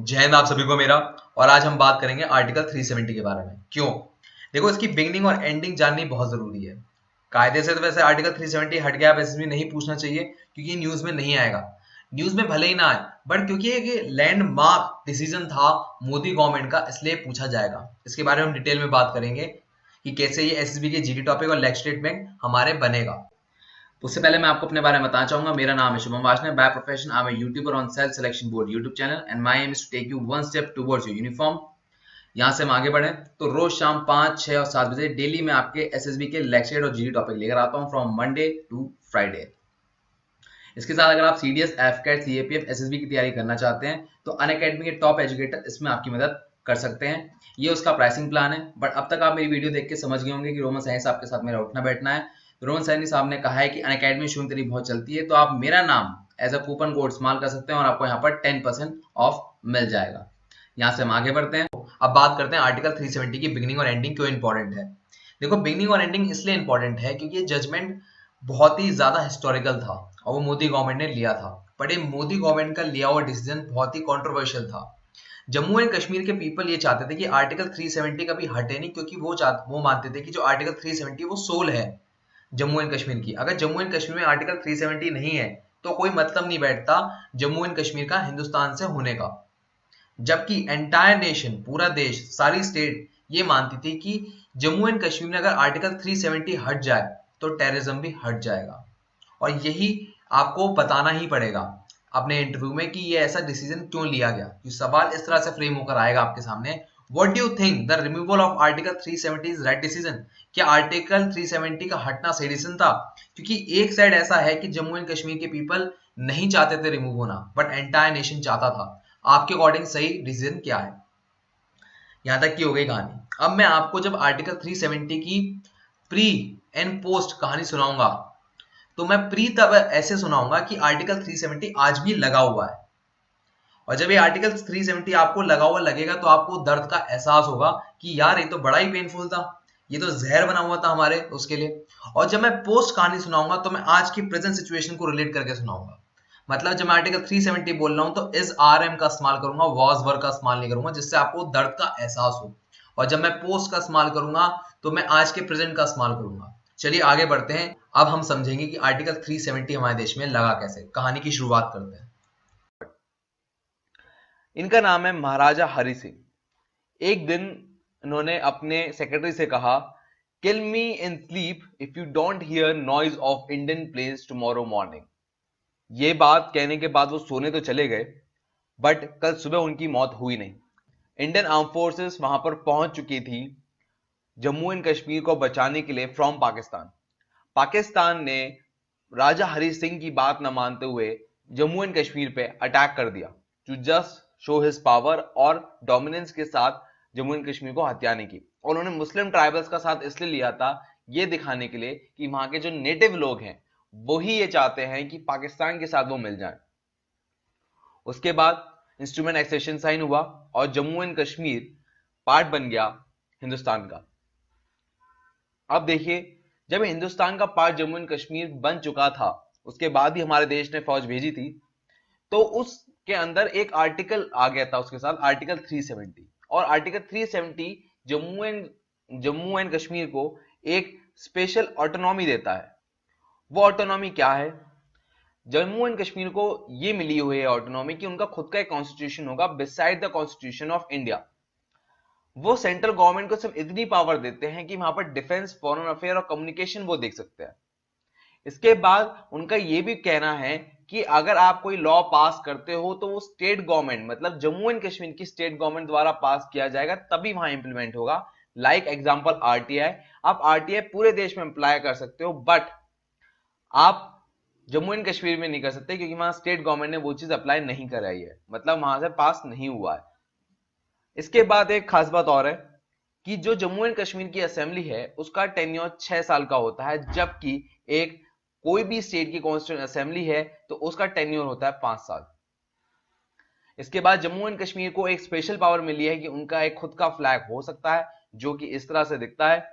जय हिंद आप सभी को मेरा। और आज हम बात करेंगे आर्टिकल 370 के बारे में। क्यों? देखो, इसकी बिगनिंग और एंडिंग जाननी बहुत जरूरी है। कायदे से तो वैसे आर्टिकल 370 हट गया, वैसे भी नहीं पूछना चाहिए क्योंकि न्यूज में नहीं आएगा। न्यूज में भले ही ना आए, बट क्योंकि एक लैंडमार्क डिसीजन था मोदी गवर्नमेंट का, इसलिए पूछा जाएगा। इसके बारे में हम डिटेल में बात करेंगे कि कैसे ये एसएसबी के जीडी टॉपिक और लेग स्टेटमेंट हमारे बनेगा। उससे पहले मैं आपको अपने बारे में बताना चाहूंगा। मेरा नाम है Shubham Washne. By profession I am a YouTuber on self selection board YouTube channel and my aim is to take you one step towards your uniform. यहाँ से हम आगे बढ़े तो रोज शाम 5, 6 और 7 बजे डेली मैं आपके एसएसबी के लेक्चर और जीडी टॉपिक लेकर आता हूँ फ्रॉम मंडे टू फ्राइडे। इसके साथ अगर आप सीडीएस, एफकेट, सीएपीएफ, एसएसबी की तैयारी करना चाहते हैं तो अनअकैडमी के टॉप एजुकेटर इसमें आपकी मदद कर सकते हैं। ये उसका प्राइसिंग प्लान है। बट अब तक आप मेरी वीडियो देख के समझ गए होंगे कि रोमन साइंस आपके साथ मेरा उठना बैठना है। रोमन साइनी साहब ने कहा है कि अनअकैडमी शुरू तेरी बहुत चलती है, तो आप मेरा नाम एज अ कूपन कोड इस्तेमाल कर सकते हैं और आपको यहाँ पर 10% ऑफ मिल जाएगा। यहाँ से हम आगे बढ़ते हैं। अब बात करते हैं आर्टिकल 370 की बिगनिंग और एंडिंग क्यों इंपॉर्टेंट है। देखो, बिगनिंग और एंडिंग इसलिए इंपॉर्टेंट है क्योंकि ये जजमेंट बहुत ही ज्यादा हिस्टोरिकल था और वो मोदी गवर्नमेंट ने लिया था। बट ये मोदी गवर्नमेंट का लिया हुआ डिसीजन बहुत ही कंट्रोवर्शियल था। जम्मू एंड कश्मीर के पीपल ये चाहते थे कि आर्टिकल 370 कभी हटे नहीं, क्योंकि वो मानते थे कि जो आर्टिकल 370 वो सोल है जम्मू एंड कश्मीर की। अगर जम्मू एंड कश्मीर में आर्टिकल 370 नहीं है तो कोई मतलब नहीं बैठता जम्मू एंड कश्मीर का हिंदुस्तान से होने का। जबकि एंटायर नेशन, पूरा देश, सारी स्टेट ये मानती थी कि जम्मू एंड कश्मीर में अगर आर्टिकल 370 हट जाए तो टेररिज्म भी हट जाएगा। और यही आपको बताना ही पड़ेगा अपने इंटरव्यू में कि ये ऐसा डिसीजन क्यों लिया गया। ये सवाल इस तरह से फ्रेम होकर आएगा आपके सामने। What do you think the removal of article 370 is right decision? क्या आर्टिकल 370 का हटना सही डिसीजन था? क्योंकि एक साइड ऐसा है कि जम्मू एंड कश्मीर के पीपल नहीं चाहते थे रिमूव होना, बट एंटायर नेशन चाहता था। आपके अकॉर्डिंग सही डिसीजन क्या है? यहां तक की हो गई कहानी। अब मैं आपको जब आर्टिकल 370 की प्री एंड पोस्ट कहानी सुनाऊंगा तो मैं प्री तब ऐसे सुनाऊंगा कि आर्टिकल 370 आज भी लगा हुआ है। और जब ये आर्टिकल 370 आपको लगा हुआ लगेगा तो आपको दर्द का एहसास होगा कि यार ये तो बड़ा ही पेनफुल था, ये तो जहर बना हुआ था हमारे उसके लिए। और जब मैं पोस्ट कहानी सुनाऊंगा तो मैं आज की प्रेजेंट सिचुएशन को रिलेट करके सुनाऊंगा। मतलब जब मैं आर्टिकल 370 बोल रहा हूं तो इज आर एम का इस्तेमाल करूंगा, वॉज वर का इस्तेमाल नहीं करूंगा, जिससे आपको दर्द का एहसास हो। और जब मैं पोस्ट का इस्तेमाल करूंगा तो मैं आज के प्रेजेंट का इस्तेमाल करूंगा। चलिए आगे बढ़ते हैं। अब हम समझेंगे कि आर्टिकल 370 हमारे देश में लगा कैसे। कहानी की शुरुआत करते हैं। इनका नाम है महाराजा हरि सिंह। एक दिन इन्होंने अपने सेक्रेटरी से कहा, kill me in sleep if you don't hear noise of Indian planes tomorrow morning. ये बात कहने के बाद वो सोने तो चले गए, बट कल सुबह उनकी मौत हुई नहीं। इंडियन आर्म फोर्सेस वहां पर पहुंच चुकी थी जम्मू एंड कश्मीर को बचाने के लिए फ्रॉम पाकिस्तान। पाकिस्तान ने राजा हरि सिंह की बात न मानते हुए जम्मू एंड कश्मीर पे अटैक कर दिया, to just show his power और डोमिनेंस के साथ जम्मू एंड कश्मीर को हथियाने की। और उन्होंने मुस्लिम ट्राइबल्स का साथ इसलिए लिया था, ये दिखाने के लिए कि वहां के जो नेटिव लोग हैं वही ये चाहते हैं कि पाकिस्तान के साथ वो मिल जाएं। उसके बाद इंस्ट्रूमेंट एक्सेशन साइन हुआ और जम्मू एंड कश्मीर पार्ट बन गया हिंदुस्तान का। अब देखिए, जब हिंदुस्तान का पार्ट जम्मू एंड कश्मीर बन चुका था, उसके बाद ही हमारे देश ने फौज भेजी थी, तो उसके अंदर एक आर्टिकल आ गया था उसके साथ, आर्टिकल 370। और आर्टिकल 370 जम्मू एंड कश्मीर को एक स्पेशल ऑटोनॉमी देता है। वो ऑटोनॉमी क्या है? जम्मू एंड कश्मीर को ये मिली हुई है ऑटोनॉमी कि उनका खुद का एक कॉन्स्टिट्यूशन होगा beside the constitution of India. वो सेंट्रल गवर्नमेंट को सिर्फ इतनी पावर देते हैं कि वहां पर डिफेंस, फॉरेन अफेयर और कम्युनिकेशन वो देख सकते हैं। इसके बाद उनका यह भी कहना है कि अगर आप कोई लॉ पास करते हो तो वो स्टेट गवर्नमेंट, मतलब जम्मू एंड कश्मीर की स्टेट गवर्नमेंट द्वारा पास किया जाएगा, तभी वहां इंप्लीमेंट होगा। Like example RTI. आप आरटीआई पूरे देश में अप्लाई कर सकते हो, बट आप जम्मू एंड कश्मीर में नहीं कर सकते क्योंकि वहां स्टेट गवर्नमेंट ने वो चीज अप्लाई नहीं कराई है, मतलब वहां से पास नहीं हुआ है। इसके बाद एक खास बात और है कि जो जम्मू एंड कश्मीर की असेंबली है उसका टेन्योर 6 साल का होता है, जबकि एक कोई भी स्टेट की कॉन्स्टिट्यूंट असेंबली है तो उसका टेन्योर होता है 5 साल। इसके बाद जम्मू एंड कश्मीर को एक स्पेशल पावर मिली है कि उनका एक खुद का फ्लैग हो सकता है जो कि इस तरह से दिखता है।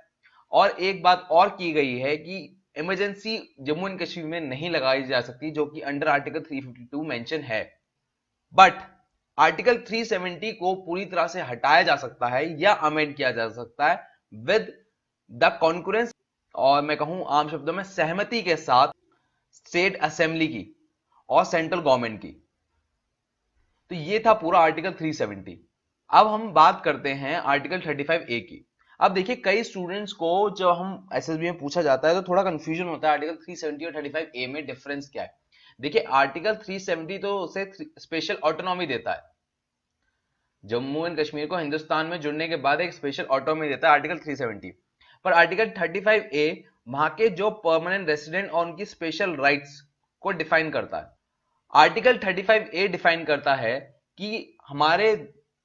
और एक बात और की गई है कि इमरजेंसी जम्मू एंड कश्मीर में नहीं लगाई जा सकती, जो कि अंडर आर्टिकल 352 मेंशन है। बट आर्टिकल 370 को पूरी तरह से हटाया जा सकता है या अमेंड किया जा सकता है विद द कॉन्करेंस, और मैं कहूं आम शब्दों में सहमति के साथ, स्टेट असेंबली की और सेंट्रल गवर्नमेंट की। तो ये था पूरा आर्टिकल 370। अब हम बात करते हैं आर्टिकल 35A की। अब देखिए कई स्टूडेंट्स को जब हम एसएसबी में पूछा जाता है तो थोड़ा कंफ्यूजन होता है आर्टिकल 370 और 35A में डिफरेंस क्या है। देखिए आर्टिकल 370 तो उसे स्पेशल ऑटोनॉमी देता है, जम्मू एंड कश्मीर को हिंदुस्तान में जुड़ने के बाद एक स्पेशल ऑटोनॉमी देता है आर्टिकल 370। पर आर्टिकल 35A वहां के जो परमानेंट रेसिडेंट और उनकी स्पेशल राइट्स को डिफाइन करता है। आर्टिकल 35A डिफाइन करता है कि हमारे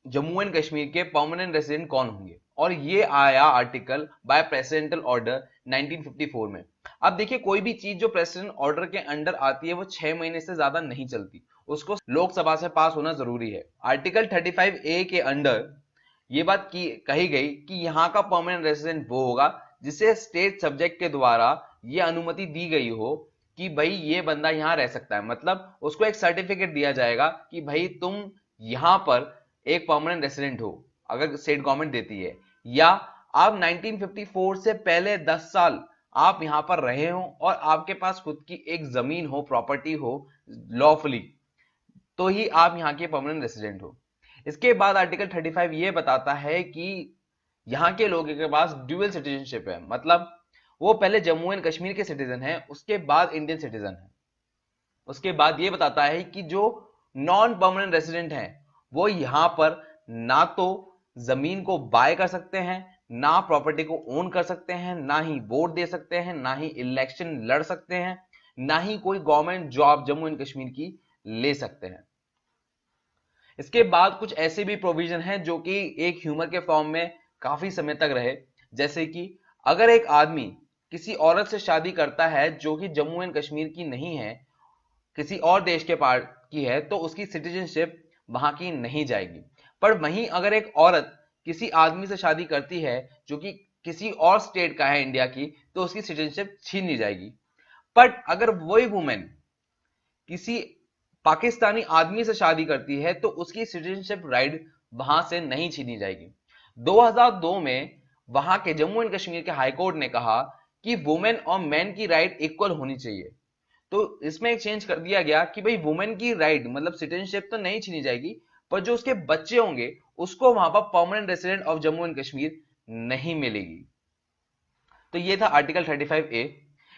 जम्मू एंड कश्मीर के परमानेंट रेसिडेंट कौन होंगे, और ये आया आर्टिकल बाय प्रेसिडेंशियल ऑर्डर 1954 में। अब देखिए कोई भी चीज जो प्रेसिडेंट ऑर्डर के अंडर आती है वो 6 महीने से ज्यादा नहीं चलती, उसको लोकसभा से पास होना जरूरी है। आर्टिकल 35A के अंडर ये बात कही गई कि यहाँ का परमानेंट रेसिडेंट वो होगा जिसे स्टेट सब्जेक्ट के द्वारा ये अनुमति दी गई हो कि भाई ये बंदा यहां रह सकता है, मतलब उसको एक सर्टिफिकेट दिया जाएगा कि भाई तुम यहां पर एक परमानेंट रेसिडेंट हो, अगर स्टेट गवर्नमेंट देती है, या आप 1954 से पहले 10 साल आप यहां पर रहे हो और आपके पास खुद की एक जमीन हो, प्रॉपर्टी हो लॉफुली, तो ही आप यहां के परमानेंट रेसिडेंट हो। इसके बाद आर्टिकल 35 ये बताता है कि यहां के लोगों के पास ड्यूअल सिटीजनशिप है, मतलब वो पहले जम्मू एंड कश्मीर के सिटीजन है, उसके बाद इंडियन सिटीजन है। उसके बाद ये बताता है कि जो नॉन परमानेंट रेसिडेंट हैं वो यहां पर ना तो जमीन को बाय कर सकते हैं, ना प्रॉपर्टी को ओन कर सकते हैं, ना ही वोट दे सकते हैं, ना ही इलेक्शन लड़ सकते हैं, ना ही कोई government job Jammu and Kashmir की ले सकते हैं। इसके बाद कुछ ऐसे भी प्रोविजन हैं जो कि एक ह्यूमर के फॉर्म में काफी समय तक रहे, जैसे कि अगर एक आदमी किसी औरत से शादी करता है जो कि जम्मू एंड कश्मीर की नहीं है, किसी और देश के पार्ट की है, तो उसकी सिटीजनशिप वहां की नहीं जाएगी। पर वहीं अगर एक औरत किसी आदमी से शादी करती है जो कि किसी और स्टेट का है इंडिया की, तो उसकी सिटीजनशिप छीन ली जाएगी। बट अगर वही वुमेन किसी पाकिस्तानी आदमी से शादी करती है तो उसकी सिटीजनशिप राइट वहां से नहीं छीनी जाएगी। 2002 में वहां के जम्मू एंड कश्मीर के हाईकोर्ट ने कहा कि वुमेन और मैन की राइट इक्वल होनी चाहिए, तो इसमें एक चेंज कर दिया गया कि भाई वुमेन की राइट मतलब सिटीजनशिप तो नहीं छीनी जाएगी, पर जो उसके बच्चे होंगे उसको वहां पर permanent resident of Jammu and Kashmir नहीं मिलेगी। तो ये था आर्टिकल 35A।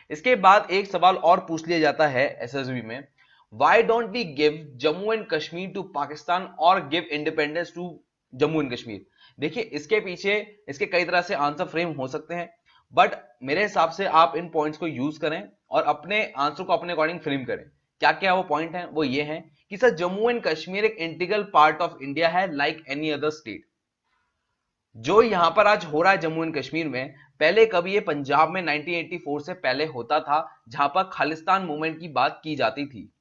इसके बाद एक सवाल और पूछ लिया जाता है एसएसबी में, why don't we give Jammu and Kashmir to Pakistan और give independence to Jammu and Kashmir. देखिए इसके पीछे इसके कई तरह से आंसर फ्रेम हो सकते हैं, बट मेरे हिसाब से आप इन पॉइंट्स को यूज करें और अपने आंसर को अपने अकॉर्डिंग फ्रेम करें। क्या क्या वो पॉइंट है, वो ये है कि सर जम्मू एंड कश्मीर एक इंटीग्रल पार्ट ऑफ इंडिया है लाइक एनी अदर स्टेट। जो यहां पर आज हो रहा है जम्मू एंड कश्मीर में, पहले कभी ये पंजाब में 1984 से पहले होता था जहां पर खालिस्तान मूवमेंट की बात की जाती थी।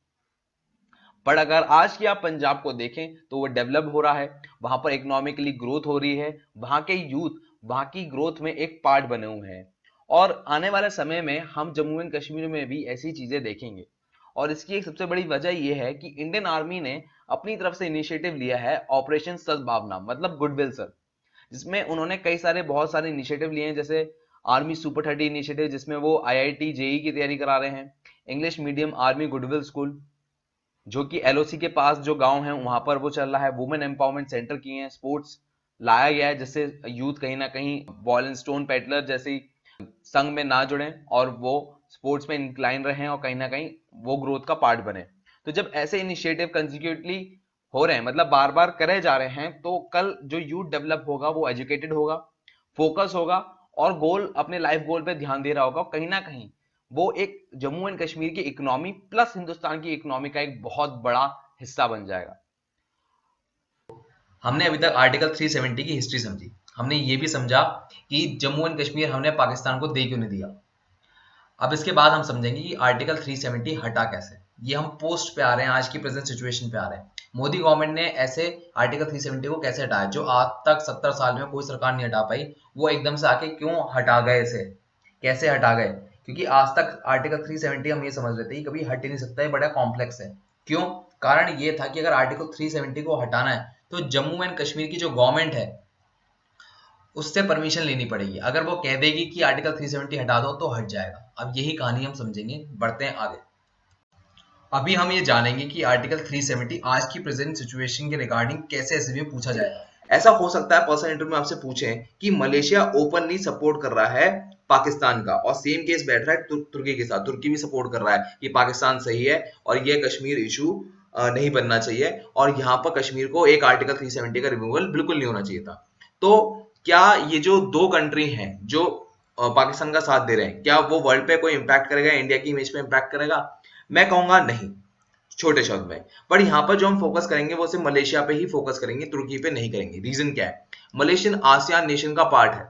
पर अगर आज की आप पंजाब को देखें तो वो डेवलप हो रहा है, वहां पर इकोनॉमिकली ग्रोथ हो रही है, वहां के यूथ वहां की ग्रोथ में एक पार्ट बने हुए हैं, और आने वाले समय में हम जम्मू एंड कश्मीर में भी ऐसी चीजें देखेंगे। और इसकी एक सबसे बड़ी वजह यह है कि इंडियन आर्मी ने अपनी तरफ से इनिशिएटिव लिया है ऑपरेशन सद्भावना, मतलब गुडविल सर, जिसमें उन्होंने कई सारे बहुत सारे इनिशिएटिव लिए हैं, जैसे आर्मी सुपर 30 इनिशिएटिव जिसमें वो आईआईटी जेई की तैयारी करा रहे हैं, English medium army goodwill school जो कि एलओसी के पास जो गांव है वहां पर वो चल रहा है, वुमेन एम्पावरमेंट सेंटर किए हैं, स्पोर्ट्स लाया गया है जिससे यूथ कहीं ना कहीं बॉल एंड स्टोन पेडलर जैसी संघ में ना जुड़े और वो स्पोर्ट्स में इंक्लाइन रहे और कहीं ना कहीं वो ग्रोथ का पार्ट बने। तो जब ऐसे इनिशिएटिव कंसिक्यूटिवली हो रहे हैं, मतलब बार बार करे जा रहे हैं, तो कल जो यूथ डेवलप होगा वो एजुकेटेड होगा, फोकस होगा और गोल अपने लाइफ गोल पे ध्यान दे रहा होगा, कहीं ना कहीं वो एक जम्मू एंड कश्मीर की इकोनॉमी प्लस हिंदुस्तान की इकोनॉमी का एक बहुत बड़ा हिस्सा बन जाएगा। हमने अभी तक आर्टिकल 370 की हिस्ट्री समझी, हमने ये भी समझा कि जम्मू एंड कश्मीर हमने पाकिस्तान को दे क्यों नहीं दिया। अब इसके बाद हम समझेंगे कि आर्टिकल 370 हटा कैसे। ये हम पोस्ट पे आ रहे हैं, आज की प्रेजेंट सिचुएशन पे आ रहे हैं। मोदी गवर्नमेंट ने ऐसे आर्टिकल 370 को कैसे हटाया, जो आज तक 70 साल में कोई सरकार नहीं हटा पाई, वो एकदम से आके क्यों हटा गए, इसे कैसे हटा गए। क्योंकि आज तक आर्टिकल 370 हम ये समझ लेते हैं कि कभी हट ही नहीं सकता है, बड़ा कॉम्प्लेक्स है। क्यों? कारण ये था कि अगर आर्टिकल 370 को हटाना है तो जम्मू एंड कश्मीर की जो गवर्नमेंट है उससे परमिशन लेनी पड़ेगी। अगर वो कह देगी कि आर्टिकल 370 हटा दो तो हट जाएगा। अब यही कहानी हम समझेंगे, बढ़ते हैं आगे। अभी हम ये जानेंगे कि आर्टिकल 370 आज की प्रेजेंट सिचुएशन के रिगार्डिंग कैसे एसएसबी में पूछा जाएगा। ऐसा हो सकता है पर्सनल इंटरव्यू में आपसे पूछें कि मलेशिया ओपनली सपोर्ट कर रहा है पाकिस्तान का, और सेम केस बैठ रहा है तुर्की के साथ। तुर्की भी सपोर्ट कर रहा है कि पाकिस्तान सही है और ये कश्मीर इशू नहीं बनना चाहिए, और यहाँ पर कश्मीर को एक आर्टिकल 370 का रिमूवल बिल्कुल नहीं होना चाहिए था। तो क्या ये जो दो कंट्री हैं जो पाकिस्तान का साथ दे रहे हैं, क्या वो वर्ल्ड पे कोई इंपैक्ट करेगा, इंडिया की इमेज पे इंपैक्ट करेगा? मैं कहूंगा नहीं, छोटे शब्द में। पर यहाँ पर जो हम फोकस करेंगे वो सिर्फ मलेशिया पे ही फोकस करेंगे, तुर्की पे नहीं करेंगे। रीजन क्या है? मलेशियन आसियान नेशन का पार्ट है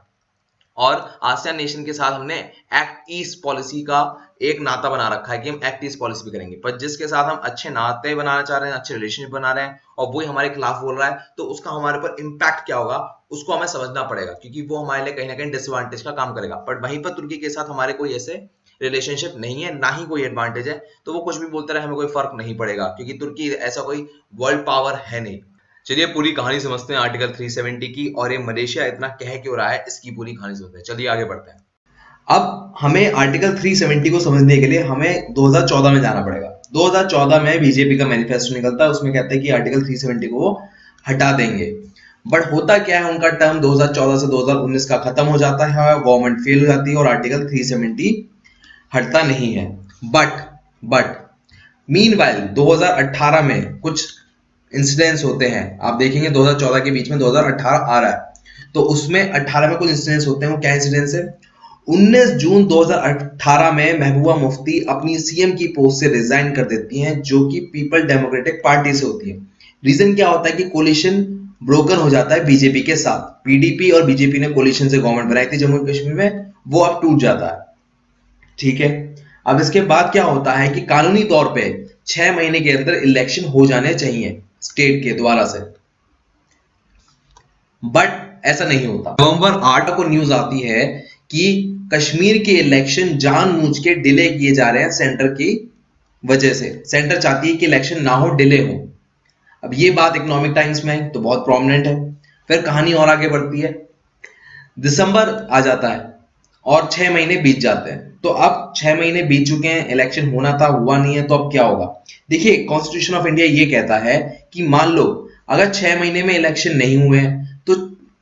और आसियान नेशन के साथ हमने एक्ट ईस्ट पॉलिसी का एक नाता बना रखा है कि हम एक्ट ईस्ट पॉलिसी भी करेंगे। पर जिसके साथ हम अच्छे नाते बनाना चाह रहे हैं, अच्छे रिलेशनशिप बना रहे हैं, और वही हमारे खिलाफ बोल रहा है, तो उसका हमारे पर इम्पैक्ट क्या होगा उसको हमें समझना पड़ेगा, क्योंकि वो हमारे लिए कहीं ना कहीं डिसएडवांटेज का काम करेगा। बट वहीं पर तुर्की के साथ हमारे कोई ऐसे रिलेशनशिप नहीं है, ना ही कोई एडवांटेज है, तो वो कुछ भी बोलते रहे, हमें कोई फर्क नहीं पड़ेगा, क्योंकि तुर्की ऐसा कोई वर्ल्ड पावर है नहीं। चलिए पूरी कहानी समझते हैं आर्टिकल 370 की, और ये मलेशिया इतना कह क्यों रहा है इसकी पूरी कहानी समझते हैं। चलिए आगे बढ़ते हैं। अब हमें आर्टिकल 370 को समझने के लिए हमें 2014 में जाना पड़ेगा। 2014 में बीजेपी का मैनिफेस्टो निकलता है, उसमें कहते हैं कि आर्टिकल 370 को वो हटा देंगे। बट होता क्या है, उनका टर्म 2014 से 2019 का खत्म हो जाता है, गवर्नमेंट फेल हो जाती है और आर्टिकल 370 हटता नहीं है। बट मीनवाइल 2018 में कुछ इंसिडेंट्स होते हैं। आप देखेंगे 2014 के बीच में 2018 आ रहा है, तो उसमें 18 में कुछ इंसिडेंट्स होते हैं। वो क्या इंसिडेंट्स है? 19 जून 2018 में महबूबा मुफ्ती अपनी सीएम की पोस्ट से रिजाइन कर देती हैं, जो कि पीपल डेमोक्रेटिक पार्टी से होती है। रीजन क्या होता है कि कोलिशन ब्रोकन हो जाता है बीजेपी के साथ। पीडीपी और बीजेपी ने कोलिशन से गवर्नमेंट बनाई थी जम्मू कश्मीर में, वो अब टूट जाता है। ठीक है, अब इसके बाद क्या होता है कि कानूनी तौर पे 6 महीने के अंदर इलेक्शन हो जाने चाहिए स्टेट के द्वारा से, बट ऐसा नहीं होता। नवंबर 8 को न्यूज आती है कि कश्मीर के इलेक्शन जानबूझ के डिले किए जा रहे हैं सेंटर की वजह से। सेंटर चाहती है कि इलेक्शन ना हो, डिले हो। अब ये बात इकोनॉमिक टाइम्स में है तो बहुत प्रोमिनेंट है। फिर कहानी और आगे बढ़ती है, दिसंबर आ जाता है और 6 महीने बीत जाते हैं। तो अब 6 महीने बीत चुके हैं, इलेक्शन होना था, हुआ नहीं है, तो अब क्या होगा? देखिए, कॉन्स्टिट्यूशन ऑफ इंडिया ये कहता है कि मान लो अगर 6 महीने में इलेक्शन नहीं हुए तो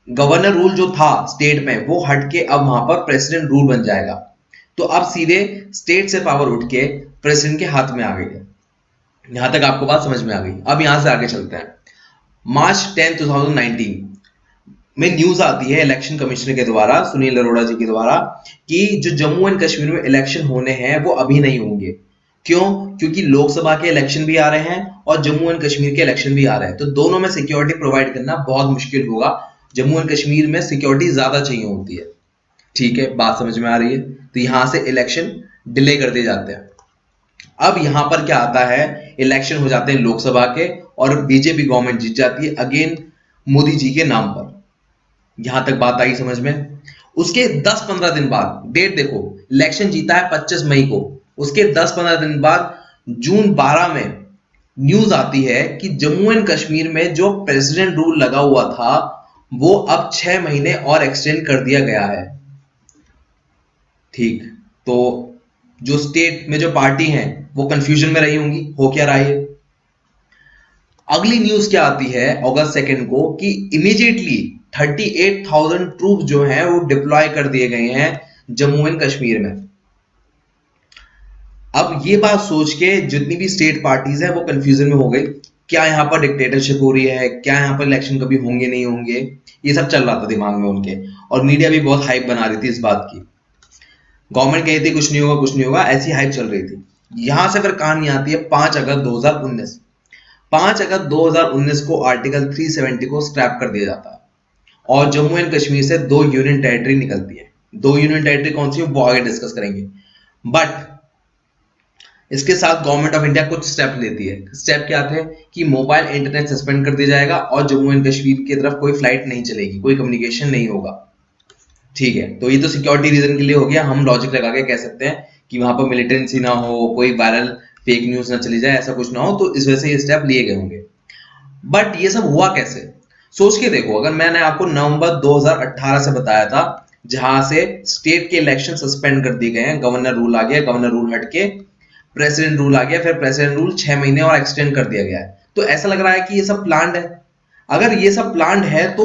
गवर्नर रूल जो था स्टेट में वो हट के अब वहां पर प्रेसिडेंट रूल बन जाएगा। तो अब सीधे स्टेट से पावर उठ के प्रेसिडेंट के हाथ में आ गई है। यहां तक आपको बात समझ में आ गई। अब यहां से आगे चलते हैं। मार्च 10, 2019 में न्यूज आती है इलेक्शन कमिश्नर के द्वारा, सुनील अरोड़ा जी के द्वारा, कि जो जम्मू एंड कश्मीर में इलेक्शन होने हैं वो अभी नहीं होंगे। क्यों? क्योंकि लोकसभा के इलेक्शन भी आ रहे हैं और जम्मू एंड कश्मीर के इलेक्शन भी आ रहे हैं, तो दोनों में सिक्योरिटी प्रोवाइड करना बहुत मुश्किल होगा। जम्मू एंड कश्मीर में सिक्योरिटी ज्यादा चाहिए होती है। ठीक है, बात समझ में आ रही है? तो यहां से इलेक्शन डिले कर दिए जाते हैं। अब यहां पर क्या आता है, इलेक्शन हो जाते हैं लोकसभा के और बीजेपी गवर्नमेंट जीत जाती है अगेन मोदी जी के नाम पर। यहां तक बात आई समझ में? उसके 10-15 दिन बाद, डेट देखो, इलेक्शन जीता है 25 मई को, उसके 10-15 दिन बाद जून 12 में न्यूज आती है कि जम्मू एंड कश्मीर में जो प्रेसिडेंट रूल लगा हुआ था वो अब 6 महीने और एक्सटेंड कर दिया गया है। ठीक, तो जो स्टेट में जो पार्टी हैं वो कंफ्यूजन में रही होंगी, हो क्या रहा है। अगली न्यूज क्या आती है अगस्त 2 को कि इमीडिएटली 38,000 ट्रूप जो हैं वो डिप्लॉय कर दिए गए हैं जम्मू एंड कश्मीर में। अब ये बात सोच के जितनी भी स्टेट पार्टीज हैं वो कंफ्यूजन में हो गई, क्या यहाँ पर डिक्टेटरशिप हो रही है, क्या यहाँ पर इलेक्शन कभी होंगे नहीं होंगे, ये सब चल रहा था दिमाग में उनके। और मीडिया भी बहुत हाइप बना रही थी इस बात की। गवर्नमेंट कहती कुछ नहीं होगा, कुछ नहीं होगा, ऐसी हाइप चल रही थी। यहां से फिर कहानी आती है 5 अगस्त 2019। 5 अगस्त 2019 को आर्टिकल 370 को स्क्रैप कर दिया जाता है और जम्मू एंड कश्मीर से 2 यूनियन टेरिटरी निकलती है। 2 यूनियन टेरिटरी कौन सी है वो आगे डिस्कस करेंगे। बट इसके साथ गवर्नमेंट ऑफ इंडिया कुछ स्टेप लेती है। स्टेप क्या थे कि मोबाइल इंटरनेट सस्पेंड कर दिया जाएगा और जम्मू एंड कश्मीर की तरफ कोई फ्लाइट नहीं चलेगी, कोई कम्युनिकेशन नहीं होगा। ठीक है, तो ये तो सिक्योरिटी रीजन के लिए हो गया। हम लॉजिक लगा के कह सकते हैं कि वहां पर मिलिटेंसी ना हो, कोई वायरल फेक न्यूज ना चली जाए, ऐसा कुछ ना हो, तो इस वजह से ये स्टेप लिए गए होंगे। बट ये सब हुआ कैसे, सोच के देखो। अगर मैंने आपको नवंबर 2018 से बताया था, जहां से स्टेट के इलेक्शन सस्पेंड कर दिए गए हैं, गवर्नर रूल आ गया, गवर्नर रूल हट के प्रेसिडेंट रूल आ गया, फिर प्रेसिडेंट रूल 6 महीने और एक्सटेंड कर दिया गया है, तो ऐसा लग रहा है कि ये सब प्लान्ड है। अगर ये सब प्लान्ड है तो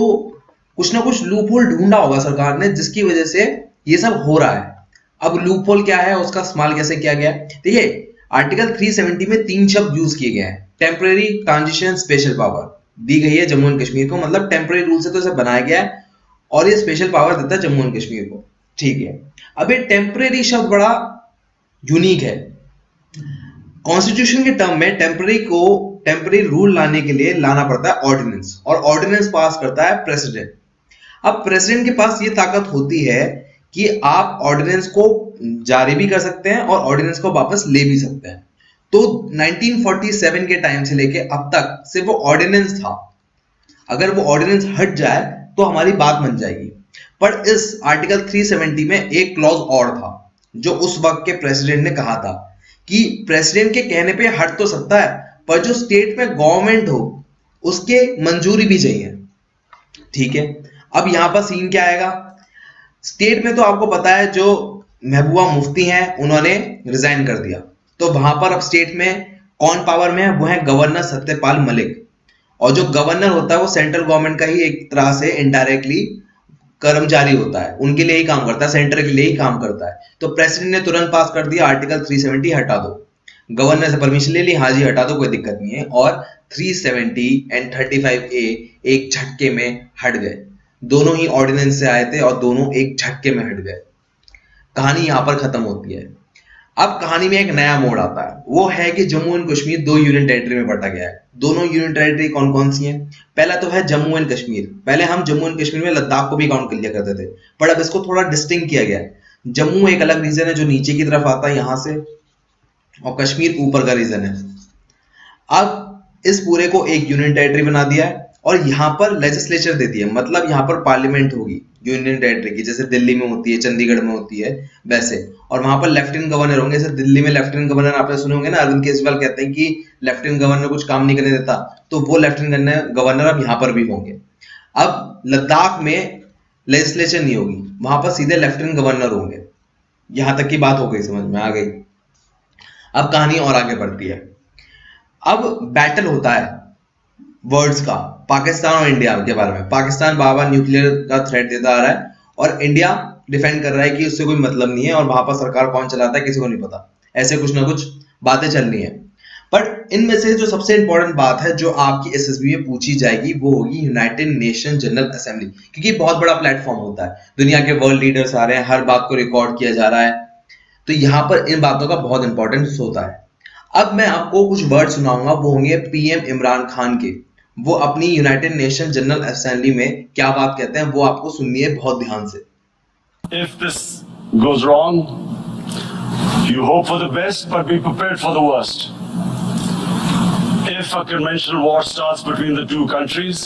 कुछ ना कुछ लूप होल ढूंढा होगा सरकार ने, जिसकी वजह से ये सब हो रहा है। अब लूप होल क्या है, उसका इस्तेमाल कैसे किया गया है, देखिए आर्टिकल 370 में 3 शब्द यूज किए गए हैं। टेम्परेरी, ट्रांजिशन, स्पेशल पावर दी गई है जम्मू एंड कश्मीर को, मतलब टेम्परेरी रूल से तो इसे बनाया गया है और ये स्पेशल पावर देता है जम्मू एंड कश्मीर को, ठीक है। अब ये टेम्परेरी शब्द बड़ा यूनिक है। कॉन्स्टिट्यूशन के टर्म में टेम्परेरी रूल लाने के लिए लाना पड़ता है ऑर्डिनेंस, और ऑर्डिनेंस पास करता है प्रेसिडेंट। अब प्रेसिडेंट के पास ये ताकत होती है कि आप ऑर्डिनेंस को जारी भी कर सकते हैं और ऑर्डिनेंस को वापस ले भी सकते हैं। तो 1947 के टाइम से लेके अब तक सिर्फ वो ऑर्डिनेंस था, अगर वो ऑर्डिनेंस हट जाए तो हमारी बात बन जाएगी। पर इस आर्टिकल 370 में एक क्लॉज और था, जो उस वक्त के प्रेसिडेंट ने कहा था कि प्रेसिडेंट के कहने पे हट तो सकता है, पर जो स्टेट में गवर्नमेंट हो उसके मंजूरी भी चाहिए, ठीक है। अब यहां पर सीन क्या आएगा, स्टेट में तो आपको पता है जो महबूबा मुफ्ती हैं उन्होंने रिजाइन कर दिया, तो वहां पर अब स्टेट में कौन पावर में है, वो है गवर्नर सत्यपाल मलिक। और जो गवर्नर होता है वो सेंट्रल गवर्नमेंट का ही एक तरह से इनडायरेक्टली कर्मचारी होता है, उनके लिए ही काम करता है, सेंटर के लिए ही काम करता है। तो प्रेसिडेंट ने तुरंत पास कर दिया आर्टिकल 370 हटा दो, गवर्नर से परमिशन ले ली, हाँ जी हटा दो, कोई दिक्कत नहीं है, और 370 एंड 35A एक झटके में हट गए। दोनों ही ऑर्डिनेंस से आए थे और दोनों एक झटके में हट गए। कहानी यहां पर खत्म होती है। अब कहानी में एक नया मोड़ आता है, वो है कि Jammu and Kashmir 2 union territory में बंटा गया है। दोनों यूनियन टेरिटरी कौन कौन सी हैं? पहला तो है जम्मू एंड कश्मीर। पहले हम जम्मू एंड कश्मीर में लद्दाख को भी काउंट कर लिया करते थे, पर अब इसको थोड़ा डिस्टिंक्ट किया गया है। जम्मू एक अलग रीजन है जो नीचे की तरफ आता है यहां से, और कश्मीर ऊपर का रीजन है। अब इस पूरे को एक यूनियन टेरिटरी बना दिया है और यहाँ पर लेजिस्लेचर देती है, मतलब यहाँ पर पार्लियामेंट होगी यूनियन टेरिटरी की, जैसे दिल्ली में होती है, चंडीगढ़ में होती है वैसे। और वहां पर लेफ्टिनेंट गवर्नर होंगे, जैसे दिल्ली में लेफ्टिनेंट गवर्नर आपने सुने होंगे ना, अरविंद केजरीवाल कहते हैं कि लेफ्टिनेंट गवर्नर कुछ काम नहीं करने देता, तो वो लेफ्टिनेंट गवर्नर अब यहाँ पर भी होंगे। अब लद्दाख में लेजिस्लेचर नहीं होगी, वहां पर सीधे लेफ्टिनेंट गवर्नर होंगे। यहां तक की बात हो गई, समझ में आ गई। अब कहानी और आगे बढ़ती है। अब बैटल होता है वर्ड्स का पाकिस्तान और इंडिया के बारे में। पाकिस्तान बार-बार न्यूक्लियर का थ्रेट देता आ रहा है और इंडिया डिफेंड कर रहा है कि उससे कोई मतलब नहीं है, और वहां पर सरकार कौन चलाता है किसी को नहीं पता। ऐसे कुछ ना कुछ बातें चल रही हैं। पर इनमें से जो सबसे इंपॉर्टेंट बात है जो आपकी एसएसबी में पूछी जाएगी वो होगी यूनाइटेड नेशन जनरल असेंबली, क्योंकि बहुत बड़ा प्लेटफॉर्म होता है, दुनिया के वर्ल्ड लीडर्स आ रहे हैं, हर बात को रिकॉर्ड किया जा रहा है, तो यहाँ पर इन बातों का बहुत इंपॉर्टेंस होता है। अब मैं आपको कुछ वर्ड सुनाऊंगा, वो होंगे पीएम इमरान खान के। वो अपनी यूनाइटेड नेशन जनरल असेंबली में क्या बात कहते हैं वो आपको सुननी है बहुत ध्यान से। If this goes wrong, you hope for the best but be prepared for the worst. If a conventional war starts between the two countries,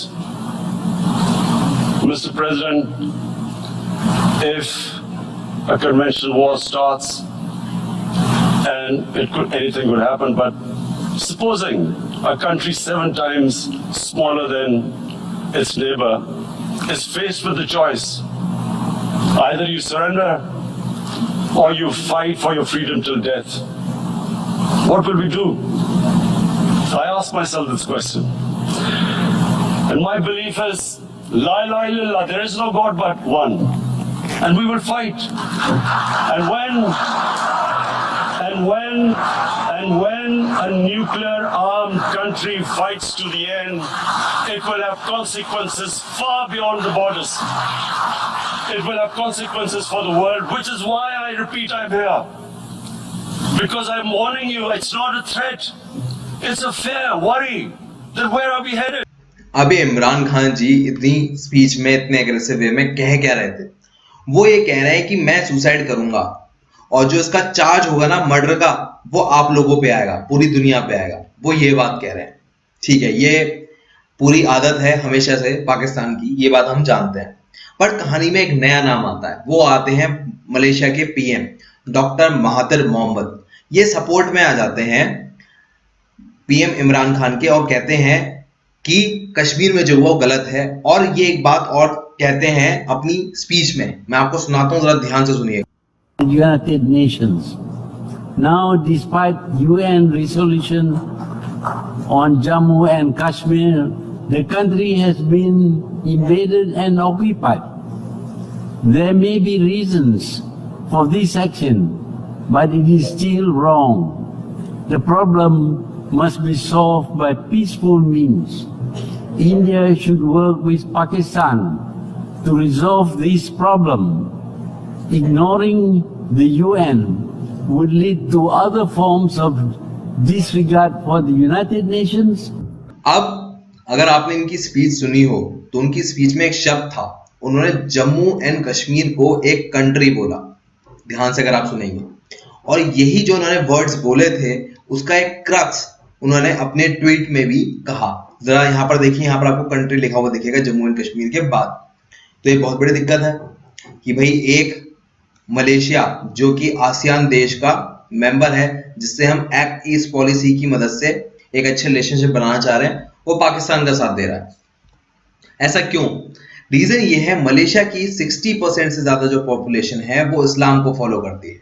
Mr. President, if a conventional war starts, and anything could happen, but supposing a country 7 times smaller than its neighbor is faced with the choice, either you surrender or you fight for your freedom till death, what will we do? I ask myself this question. And my belief is, La ilaha illallah, there is no God but one. And we will fight. And when a nuclear armed country fights to the end, it will have consequences far beyond the borders. It will have consequences for the world, which is why I repeat I'm here. Because I'm warning you, it's not a threat. It's a fair worry that where are we headed? अभी इमरान खान जी इतनी speech में इतने aggressive वे में कह क्या रहे थे? वो ये कह रहे हैं कि मैं सुसाइड करूंगा और जो इसका चार्ज होगा ना मर्डर का, वो आप लोगों पे आएगा, पूरी दुनिया पे आएगा। वो ये बात कह रहे हैं, ठीक है। ये पूरी आदत है हमेशा से पाकिस्तान की, ये बात हम जानते हैं। पर कहानी में एक नया नाम आता है, वो आते हैं मलेशिया के पीएम डॉक्टर महातिर मोहम्मद। ये सपोर्ट में आ जाते हैं पीएम इमरान खान के और कहते हैं कि कश्मीर में जो हुआ वो गलत है। और ये एक बात और कहते हैं अपनी स्पीच में, मैं आपको सुनाता हूं, जरा ध्यान से सुनिए। United Nations. Now, despite UN resolution on Jammu and Kashmir, the country has been invaded and occupied. There may be reasons for this action, but it is still wrong. The problem must be solved by peaceful means. India should work with Pakistan to resolve this problem. Ignoring the UN would lead to other forms of disregard for the United Nations. अब अगर आपने इनकी speech सुनी हो तो उनकी speech में एक शब्द था, उन्होंने जम्मू एंड कश्मीर को एक कंट्री बोला, ध्यान से अगर आप सुनेंगे। और यही जो उन्होंने वर्ड्स बोले थे उसका एक क्रक्स उन्होंने अपने ट्वीट में भी कहा। जरा यहाँ पर देखिए, यहाँ पर आपको कंट्री लिखा हुआ दिखेगा जम्मू एंड कश्मीर के बाद। तो ये बहुत बड़ी दिक्कत है कि भाई एक मलेशिया जो कि आसियान देश का मेंबर है, जिससे हम एक्ट ईस्ट पॉलिसी की मदद से एक अच्छे रिलेशनशिप बनाना चाह रहे हैं, वो पाकिस्तान का साथ दे रहा है। ऐसा क्यों? रीजन ये है, मलेशिया की 60% से ज्यादा जो पॉपुलेशन है वो इस्लाम को फॉलो करती है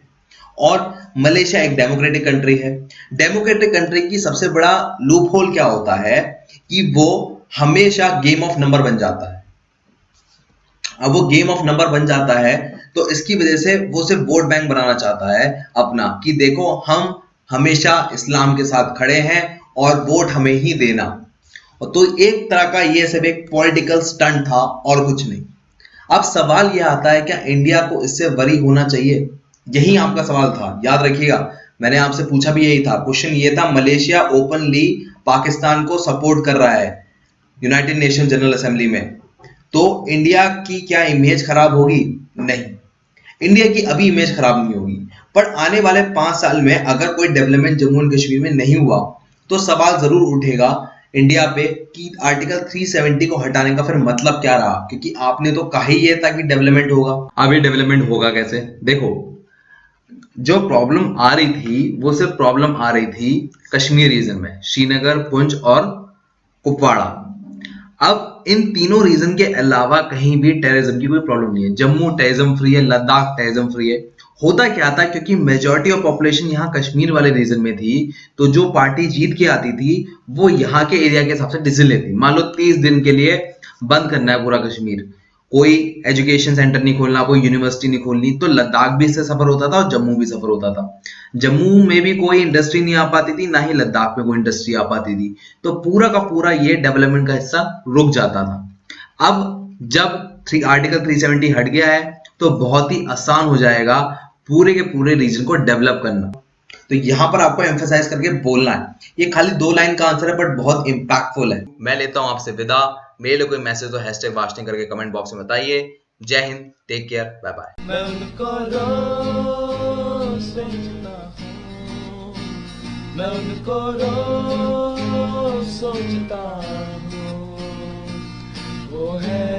और मलेशिया एक डेमोक्रेटिक कंट्री है। डेमोक्रेटिक कंट्री की सबसे बड़ा लूप होल क्या होता है कि वो हमेशा गेम ऑफ नंबर बन जाता है। अब वो गेम ऑफ नंबर बन जाता है तो इसकी वजह से वो सिर्फ वोट बैंक बनाना चाहता है अपना, कि देखो हम हमेशा इस्लाम के साथ खड़े हैं और वोट हमें ही देना। तो एक तरह का ये सब एक पॉलिटिकल स्टंट था और कुछ नहीं। अब सवाल यह आता है, क्या इंडिया को इससे वरी होना चाहिए? यही आपका सवाल था, याद रखिएगा। मैंने आपसे पूछा भी यही था, क्वेश्चन ये था, मलेशिया ओपनली पाकिस्तान को सपोर्ट कर रहा है यूनाइटेड नेशन जनरल असेंबली में, तो इंडिया की क्या इमेज खराब होगी? नहीं, इंडिया की अभी इमेज खराब नहीं होगी, पर आने वाले 5 साल में अगर कोई डेवलपमेंट जम्मू एंड कश्मीर में नहीं हुआ तो सवाल जरूर उठेगा इंडिया पे कि आर्टिकल 370 को हटाने का फिर मतलब क्या रहा, क्योंकि आपने तो कहा ही ये था कि डेवलपमेंट होगा। अब ये डेवलपमेंट होगा कैसे? देखो, जो प्रॉब्लम आ रही थी वो सिर्फ प्रॉब्लम आ रही थी कश्मीर रीजन में, श्रीनगर, पुंछ और कुपवाड़ा। अब इन तीनों रीजन के अलावा कहीं भी टेररिज्म की कोई प्रॉब्लम नहीं है। जम्मू टेररिज्म फ्री है, लद्दाख टेररिज्म फ्री है। होता क्या था, क्योंकि मेजॉरिटी ऑफ पॉपुलेशन यहाँ कश्मीर वाले रीजन में थी, तो जो पार्टी जीत के आती थी वो यहाँ के एरिया के हिसाब से डिसीजन लेती। मान लो 30 दिन के लिए बंद करना है पूरा कश्मीर, कोई एजुकेशन सेंटर नहीं खोलना, कोई यूनिवर्सिटी नहीं खोलनी, तो लद्दाख भी इससे सफर होता था और जम्मू भी सफर होता था। जम्मू में भी कोई इंडस्ट्री नहीं आ पाती थी, ना ही लद्दाख में कोई इंडस्ट्री आ पाती थी, तो पूरा का पूरा ये डेवलपमेंट का हिस्सा रुक जाता था। अब जब आर्टिकल 370 हट गया है तो बहुत ही आसान हो जाएगा पूरे के पूरे रीजन को डेवलप करना। तो यहां पर आपको एम्फेसाइज करके बोलना है। ये खाली 2 लाइन का आंसर है बट बहुत इंपैक्टफुल है। मैं लेता हूं आपसे विदा। मेरे लिए कोई मैसेज तो हैशटैग वास्टिंग करके कमेंट बॉक्स में बताइए। जय Hind, take care, bye bye. मैं उनको रोज सोचता हूं, वो है